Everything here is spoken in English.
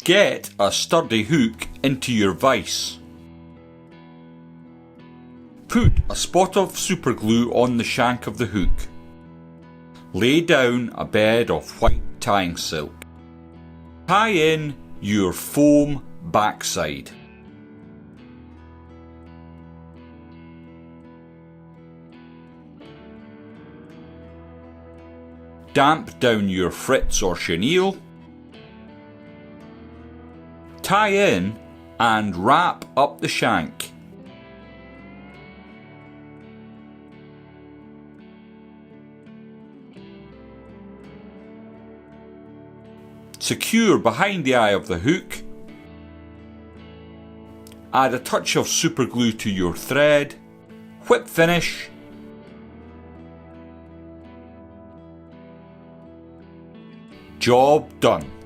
Get a sturdy hook into your vise. Put a spot of superglue on the shank of the hook. Lay down a bed of white tying silk. Tie in your foam backside. Damp down your fritz or chenille. Tie in and wrap up the shank. Secure behind the eye of the hook. Add a touch of superglue to your thread. Whip finish. Job done.